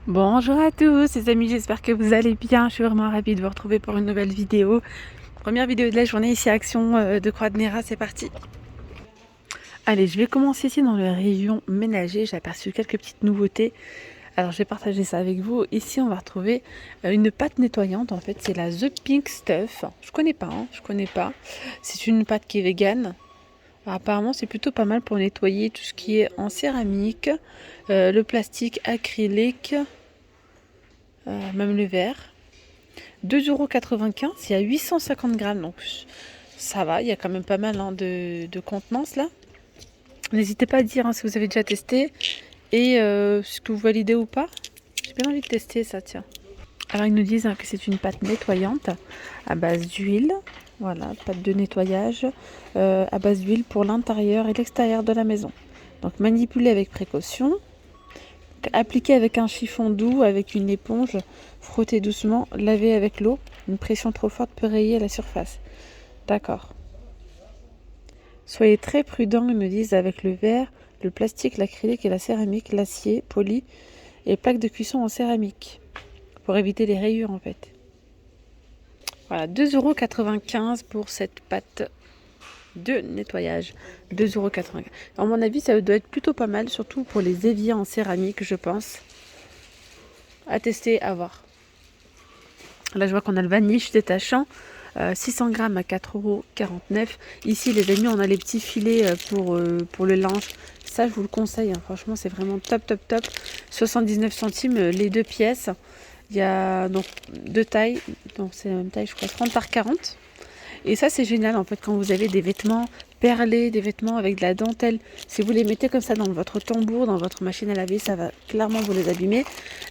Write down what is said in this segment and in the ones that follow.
Bonjour à tous les amis, j'espère que vous allez bien. Je suis vraiment ravie de vous retrouver pour une nouvelle vidéo. Première vidéo de la journée ici à Action de Croix de Néra, c'est parti. Allez, je vais commencer ici dans le rayon ménager. J'ai aperçu quelques petites nouveautés. Alors je vais partager ça avec vous. Ici on va retrouver une pâte nettoyante. En fait c'est la The Pink Stuff. Je connais pas, je connais pas. C'est une pâte qui est végane. Alors, apparemment c'est plutôt pas mal pour nettoyer tout ce qui est en céramique, le plastique, acrylique, même le verre. 2,95 €, il y a 850 grammes, donc ça va, il y a quand même pas mal de contenance là. N'hésitez pas à dire si vous avez déjà testé et ce que vous validez ou pas. J'ai bien envie de tester ça, tiens. Alors ils nous disent que c'est une pâte nettoyante à base d'huile. Voilà, pâte de nettoyage à base d'huile pour l'intérieur et l'extérieur de la maison. Donc manipulez avec précaution. Appliquez avec un chiffon doux, avec une éponge, frottez doucement, lavez avec l'eau. Une pression trop forte peut rayer la surface. D'accord. Soyez très prudents, ils me disent, avec le verre, le plastique, l'acrylique et la céramique, l'acier, poli et plaques de cuisson en céramique. Pour éviter les rayures en fait. Voilà, 2,95 € pour cette pâte de nettoyage. 2,95 €. À mon avis, ça doit être plutôt pas mal, surtout pour les éviers en céramique, je pense. À tester, à voir. Là, je vois qu'on a le vaniche détachant, 600 grammes à 4,49 €. Ici, les amis, on a les petits filets pour le linge. Ça, je vous le conseille. Franchement, c'est vraiment top, top, top. 79 centimes les deux pièces. Il y a donc deux tailles. Donc, c'est la même taille, je crois, 30 par 40. Et ça, c'est génial, en fait, quand vous avez des vêtements perlés, des vêtements avec de la dentelle. Si vous les mettez comme ça dans votre tambour, dans votre machine à laver, ça va clairement vous les abîmer.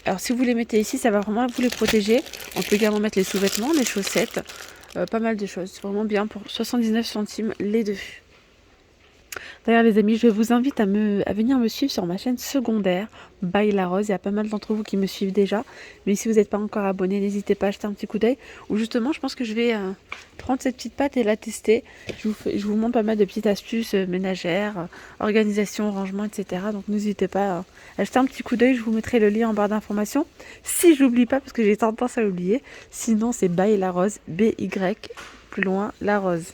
Alors, si vous les mettez ici, ça va vraiment vous les protéger. On peut également mettre les sous-vêtements, les chaussettes, pas mal de choses. C'est vraiment bien pour 79 centimes les deux. D'ailleurs les amis, je vous invite à venir me suivre sur ma chaîne secondaire, By La Rose. Il y a pas mal d'entre vous qui me suivent déjà. Mais si vous n'êtes pas encore abonné, n'hésitez pas à jeter un petit coup d'œil. Ou justement, je pense que je vais prendre cette petite pâte et la tester. Je vous montre pas mal de petites astuces ménagères, organisation, rangement, etc. Donc n'hésitez pas à jeter un petit coup d'œil. Je vous mettrai le lien en barre d'informations. Si je n'oublie pas, parce que j'ai tendance à l'oublier. Sinon, c'est By La Rose, B-Y, plus loin, La Rose.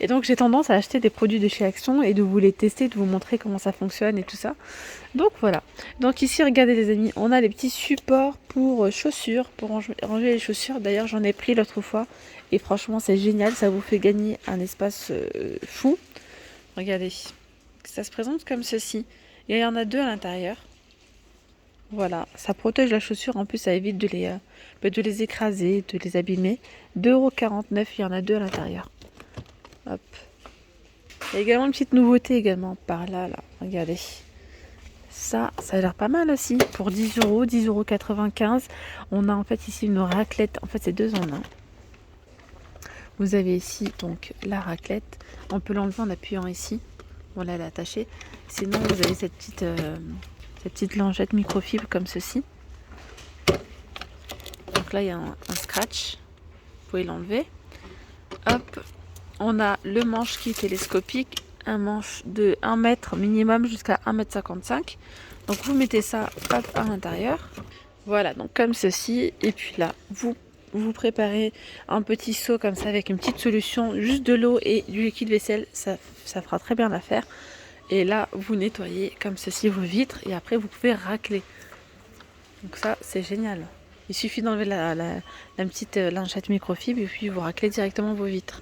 Et donc j'ai tendance à acheter des produits de chez Action et de vous les tester, de vous montrer comment ça fonctionne et tout ça. Donc voilà. Donc ici, regardez les amis, on a les petits supports pour chaussures, pour ranger les chaussures. D'ailleurs, j'en ai pris l'autre fois et franchement, c'est génial. Ça vous fait gagner un espace fou. Regardez, ça se présente comme ceci. Et il y en a deux à l'intérieur. Voilà, ça protège la chaussure. En plus, ça évite de les écraser, de les abîmer. 2,49 €, il y en a deux à l'intérieur. Hop. Il y a également une petite nouveauté également par là, regardez. Ça a l'air pas mal aussi. Pour 10 €, 10,95 €. On a en fait ici une raclette. En fait, c'est deux en un. Vous avez ici donc la raclette. On peut l'enlever en appuyant ici. Voilà, elle est attachée. Sinon, vous avez cette petite lingette microfibre comme ceci. Donc là, il y a un scratch. Vous pouvez l'enlever. Hop. On a le manche qui est télescopique, un manche de 1 mètre minimum jusqu'à 1,55 m. Donc vous mettez ça hop, à l'intérieur. Voilà, donc comme ceci. Et puis là, vous préparez un petit seau comme ça avec une petite solution, juste de l'eau et du liquide vaisselle. Ça fera très bien l'affaire. Et là, vous nettoyez comme ceci vos vitres et après vous pouvez racler. Donc ça, c'est génial. Il suffit d'enlever la petite lingette microfibre et puis vous raclez directement vos vitres.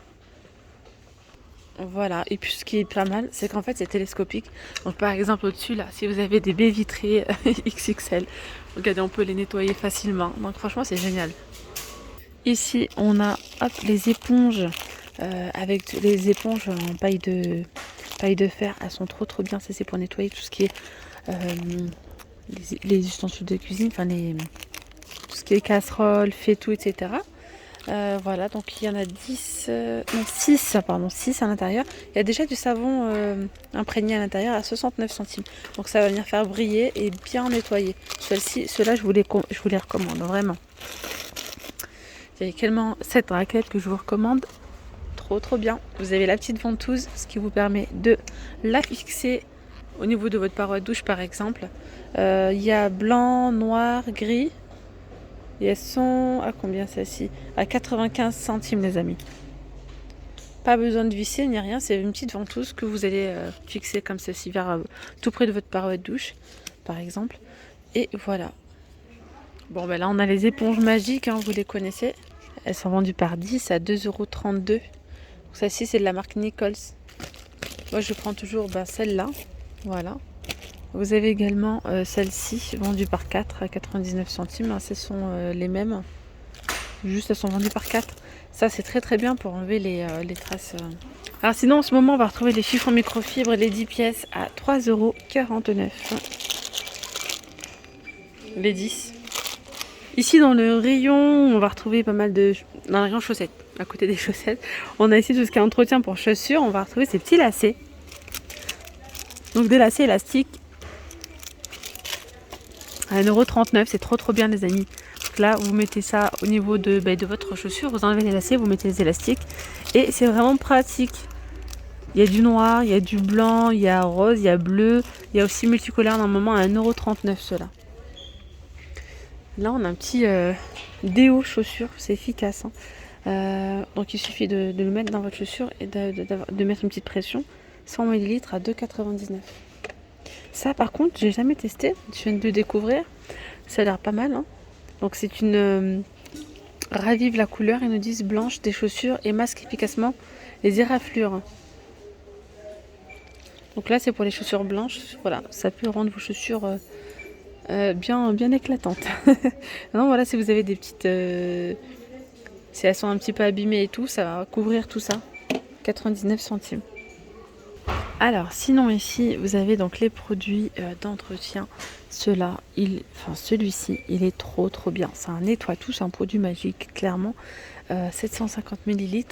Voilà, et puis ce qui est pas mal, c'est qu'en fait c'est télescopique. Donc par exemple au-dessus là, si vous avez des baies vitrées XXL, regardez, on peut les nettoyer facilement. Donc franchement c'est génial. Ici on a les éponges, avec les éponges en paille de fer. Elles sont trop bien, ça c'est pour nettoyer tout ce qui est les ustensiles de cuisine, enfin tout ce qui est casserole, faitout, etc. Voilà, donc il y en a 6 à l'intérieur. Il y a déjà du savon imprégné à l'intérieur à 69 centimes. Donc ça va venir faire briller et bien nettoyer. Ceux-là, je vous les recommande, vraiment. Il y a également cette raclette que je vous recommande. Trop bien. Vous avez la petite ventouse, ce qui vous permet de la fixer au niveau de votre paroi de douche par exemple. Il y a blanc, noir, gris. Et elles sont à combien celles-ci? À 95 centimes les amis. Pas besoin de visser ni rien, c'est une petite ventouse que vous allez fixer comme ceci vers tout près de votre paroi de douche par exemple. Et voilà. Bon ben là on a les éponges magiques, hein, vous les connaissez. Elles sont vendues par 10 à 2,32 €. Celle-ci c'est de la marque Nichols. Moi je prends toujours celle-là. Voilà. Vous avez également celle-ci vendue par 4 à 99 centimes. Ce sont les mêmes. Juste elles sont vendues par 4. Ça c'est très très bien pour enlever les traces. Alors sinon en ce moment on va retrouver les chiffons microfibres, les 10 pièces à 3,49 €. Les 10. Ici dans le rayon, on va retrouver pas mal de... Dans le rayon chaussettes, à côté des chaussettes, on a ici tout ce qui est entretien pour chaussures. On va retrouver ces petits lacets. Donc des lacets élastiques à 1,39 €. C'est trop bien les amis. Donc là, vous mettez ça au niveau de votre chaussure. Vous enlevez les lacets, vous mettez les élastiques. Et c'est vraiment pratique. Il y a du noir, il y a du blanc, il y a rose, il y a bleu. Il y a aussi multicolore normalement à 1,39 € ceux-là. Là, on a un petit déo chaussure, c'est efficace. Hein. Donc, il suffit de le mettre dans votre chaussure et de mettre une petite pression. 100 ml à 2,99 €. Ça, par contre, j'ai jamais testé. Je viens de le découvrir. Ça a l'air pas mal. Hein. Donc, c'est une ravive la couleur, ils nous disent blanche des chaussures et masque efficacement les éraflures. Donc là, c'est pour les chaussures blanches. Voilà, ça peut rendre vos chaussures bien éclatante. Non, voilà, si vous avez des petites... si elles sont un petit peu abîmées et tout, ça va couvrir tout ça. 99 centimes. Alors, sinon ici, vous avez donc les produits d'entretien. Celui-ci, il est trop bien. C'est un nettoie tout, c'est un produit magique, clairement. 750 ml.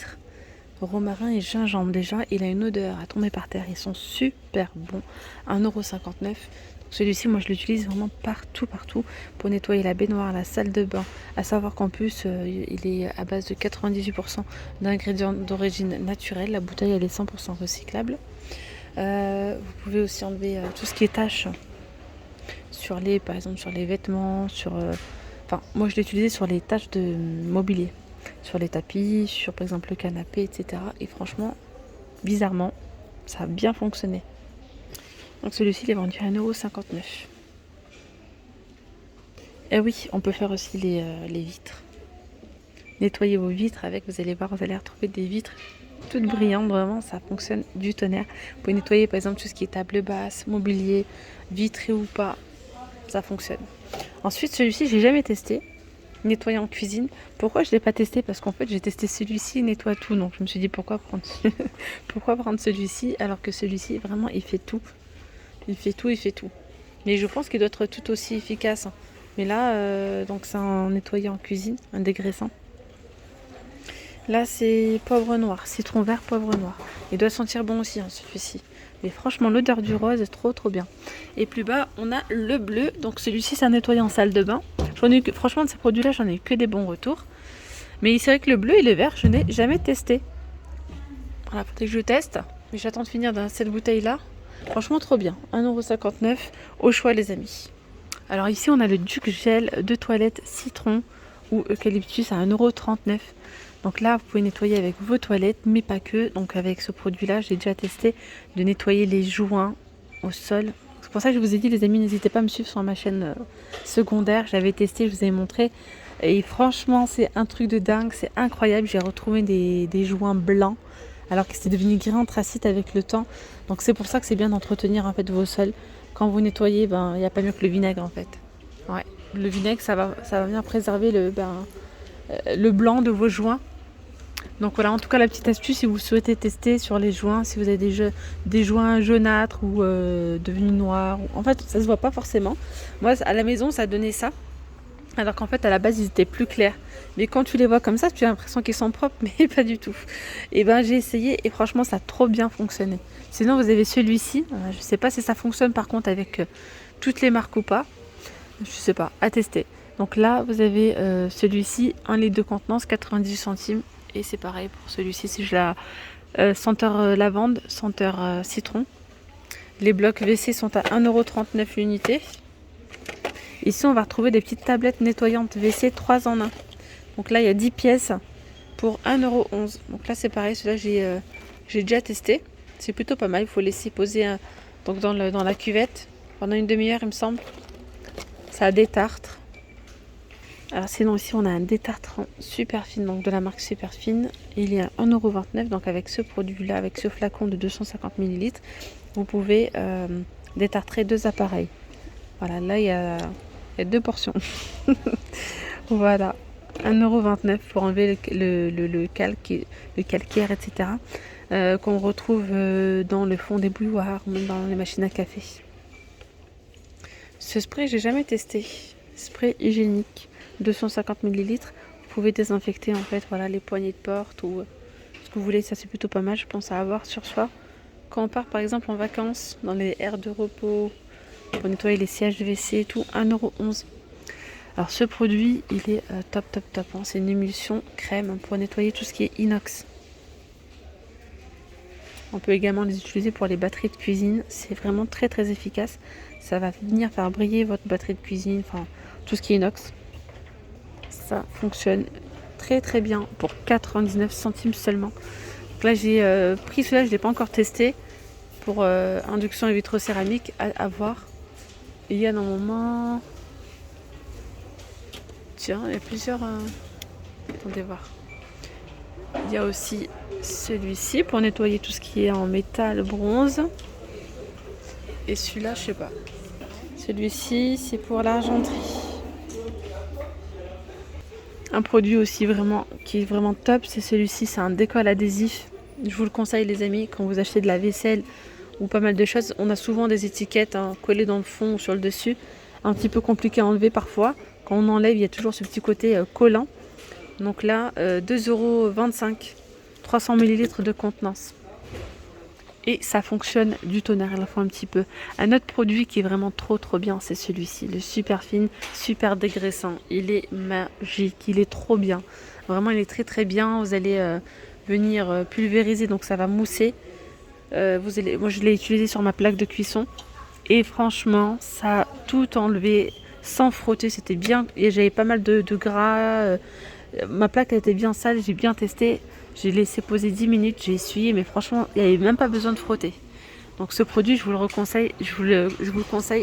Romarin et gingembre déjà. Il a une odeur à tomber par terre. Ils sont super bons. 1,59 €. Celui-ci, moi je l'utilise vraiment partout pour nettoyer la baignoire, la salle de bain. À savoir qu'en plus, il est à base de 98% d'ingrédients d'origine naturelle. La bouteille, elle est 100% recyclable. Vous pouvez aussi enlever tout ce qui est taches par exemple sur les vêtements, moi je l'ai utilisé sur les taches de mobilier, sur les tapis, sur par exemple le canapé, etc. Et franchement, bizarrement, ça a bien fonctionné. Donc celui-ci, il est vendu à 1,59 €. Et oui, on peut faire aussi les vitres. Nettoyez vos vitres avec, vous allez voir, vous allez retrouver des vitres toutes brillantes, vraiment, ça fonctionne du tonnerre. Vous pouvez nettoyer par exemple tout ce qui est table basse, mobilier, vitré ou pas, ça fonctionne. Ensuite, celui-ci, j'ai jamais testé. Nettoyer en cuisine. Pourquoi je ne l'ai pas testé? Parce qu'en fait, j'ai testé celui-ci, nettoie tout. Donc je me suis dit pourquoi prendre celui-ci alors que celui-ci, vraiment, il fait tout. Il fait tout. Mais je pense qu'il doit être tout aussi efficace. Mais là, donc c'est un nettoyant en cuisine, un dégraissant. Là, c'est poivre noir, citron vert, poivre noir. Il doit sentir bon aussi, hein, celui-ci. Mais franchement, l'odeur du rose est trop bien. Et plus bas, on a le bleu. Donc celui-ci, c'est un nettoyant en salle de bain. Franchement, de ces produits-là, j'en ai eu que des bons retours. Mais c'est vrai que le bleu et le vert, je n'ai jamais testé. Voilà, faudrait que je teste. Mais j'attends de finir dans cette bouteille-là. Franchement, trop bien. 1,59 € au choix, les amis. Alors ici, on a le Duc Gel de toilette citron ou eucalyptus à 1,39 €. Donc là, vous pouvez nettoyer avec vos toilettes, mais pas que. Donc avec ce produit-là, j'ai déjà testé de nettoyer les joints au sol. C'est pour ça que je vous ai dit, les amis, n'hésitez pas à me suivre sur ma chaîne secondaire. J'avais testé, je vous avais montré. Et franchement, c'est un truc de dingue, c'est incroyable. J'ai retrouvé des joints blancs, alors que c'est devenu gris anthracite avec le temps. Donc c'est pour ça que c'est bien d'entretenir en fait vos sols. Quand vous nettoyez, il n'y a pas mieux que le vinaigre en fait. Ouais, le vinaigre, ça va venir préserver le blanc de vos joints. Donc voilà, en tout cas la petite astuce si vous souhaitez tester sur les joints, si vous avez des joints jaunâtres ou devenus noirs. En fait, ça se voit pas forcément. Moi, à la maison, ça donnait ça. Alors qu'en fait, à la base, ils étaient plus clairs. Mais quand tu les vois comme ça, tu as l'impression qu'ils sont propres, mais pas du tout. Et ben, j'ai essayé et franchement, ça a trop bien fonctionné. Sinon, vous avez celui-ci. Je sais pas si ça fonctionne par contre avec toutes les marques ou pas. Je sais pas, à tester. Donc là, vous avez celui-ci, 1 litre de contenance, 98 centimes. Et c'est pareil pour celui-ci, si je la senteur lavande, senteur citron. Les blocs WC sont à 1,39 € l'unité. Ici, on va retrouver des petites tablettes nettoyantes WC 3 en 1. Donc là, il y a 10 pièces pour 1,11 €. Donc là, c'est pareil, celui-là, j'ai déjà testé. C'est plutôt pas mal. Il faut laisser poser donc dans la cuvette pendant une demi-heure, il me semble. Ça détartre. Alors sinon, ici, on a un détartrant super fine, donc de la marque Super Fine. Il est à 1,29 €. Donc avec ce produit-là, avec ce flacon de 250 ml, vous pouvez détartrer 2 appareils. Voilà, là, il y a 2 portions. Voilà, 1,29 € pour enlever le calcaire, etc. Qu'on retrouve dans le fond des bouilloires, même dans les machines à café. Ce spray, j'ai jamais testé. Spray hygiénique, 250 ml. Vous pouvez désinfecter en fait, voilà, les poignées de porte ou ce que vous voulez. Ça, c'est plutôt pas mal, je pense, à avoir sur soi. Quand on part par exemple en vacances, dans les aires de repos, pour nettoyer les sièges de WC et tout, 1,11 €. Alors ce produit, il est top. Hein. C'est une émulsion crème pour nettoyer tout ce qui est inox. On peut également les utiliser pour les batteries de cuisine. C'est vraiment très efficace. Ça va venir faire briller votre batterie de cuisine, enfin tout ce qui est inox. Ça fonctionne très bien pour 99 centimes seulement. Donc là, j'ai pris celui-là, je ne l'ai pas encore testé. Pour induction et vitrocéramique, à voir. Il y a normalement... Tiens, il y a plusieurs... Attendez voir. Il y a aussi celui-ci pour nettoyer tout ce qui est en métal, bronze. Et celui-là, je sais pas. Celui-ci, c'est pour l'argenterie. Un produit aussi qui est vraiment top, c'est celui-ci. C'est un décolle adhésif. Je vous le conseille, les amis, quand vous achetez de la vaisselle ou pas mal de choses. On a souvent des étiquettes collées dans le fond ou sur le dessus. Un petit peu compliqué à enlever parfois. Quand on enlève, il y a toujours ce petit côté collant. Donc là, 2,25 €, 300 ml de contenance. Et ça fonctionne du tonnerre, il en faut un petit peu. Un autre produit qui est vraiment trop bien, c'est celui-ci, le Super Fine, super dégraissant. Il est magique, il est trop bien. Vraiment, il est très bien. Vous allez venir pulvériser, donc ça va mousser. Moi, je l'ai utilisé sur ma plaque de cuisson. Et franchement, ça a tout enlevé sans frotter. C'était bien. Et j'avais pas mal de gras. Ma plaque elle était bien sale, j'ai bien testé. J'ai laissé poser 10 minutes, j'ai essuyé, mais franchement, il n'y avait même pas besoin de frotter. Donc ce produit, je vous le conseille,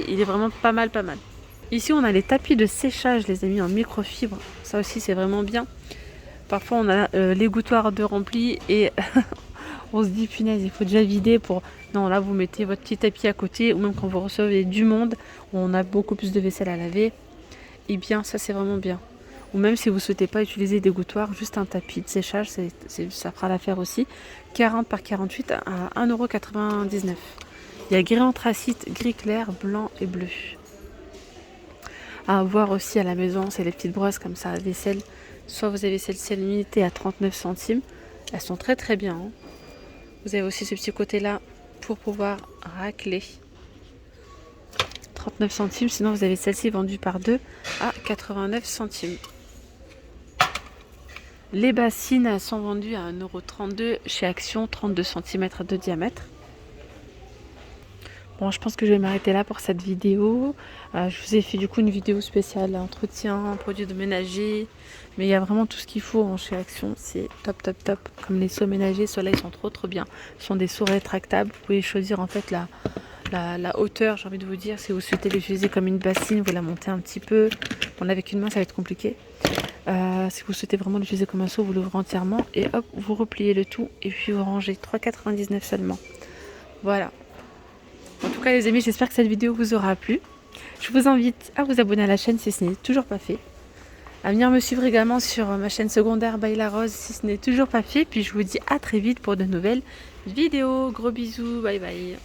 il est vraiment pas mal. Ici, on a les tapis de séchage, les amis, en microfibre. Ça aussi, c'est vraiment bien. Parfois, on a l'égouttoir de rempli et on se dit, punaise, il faut déjà vider pour... Non, là, vous mettez votre petit tapis à côté, ou même quand vous recevez du monde, où on a beaucoup plus de vaisselle à laver. Et bien, ça, c'est vraiment bien. Ou même si vous ne souhaitez pas utiliser d'égouttoir, juste un tapis de séchage, ça fera l'affaire aussi. 40 par 48 à 1,99 €. Il y a gris anthracite, gris clair, blanc et bleu. À avoir aussi à la maison, c'est les petites brosses comme ça à vaisselle. Soit vous avez celle-ci à l'unité à 39 centimes. Elles sont très bien. Hein. Vous avez aussi ce petit côté-là pour pouvoir racler. 39 centimes, sinon vous avez celle-ci vendue par 2 à 89 centimes. Les bassines sont vendues à 1,32 € chez Action, 32 cm de diamètre. Bon, je pense que je vais m'arrêter là pour cette vidéo. Je vous ai fait du coup une vidéo spéciale entretien, produits de ménager. Mais il y a vraiment tout ce qu'il faut chez Action. C'est top. Comme les seaux ménagers, ceux-là ils sont trop bien. Ce sont des seaux rétractables. Vous pouvez choisir en fait la hauteur, j'ai envie de vous dire. Si vous souhaitez l'utiliser comme une bassine, vous la montez un petit peu. Bon, avec une main, ça va être compliqué. Si vous souhaitez vraiment l'utiliser comme un seau, vous l'ouvrez entièrement et hop, vous repliez le tout et puis vous rangez. 3,99 € seulement. Voilà. En tout cas, les amis, j'espère que cette vidéo vous aura plu. Je vous invite à vous abonner à la chaîne si ce n'est toujours pas fait. À venir me suivre également sur ma chaîne secondaire By La Rose si ce n'est toujours pas fait. Puis je vous dis à très vite pour de nouvelles vidéos. Gros bisous, bye bye.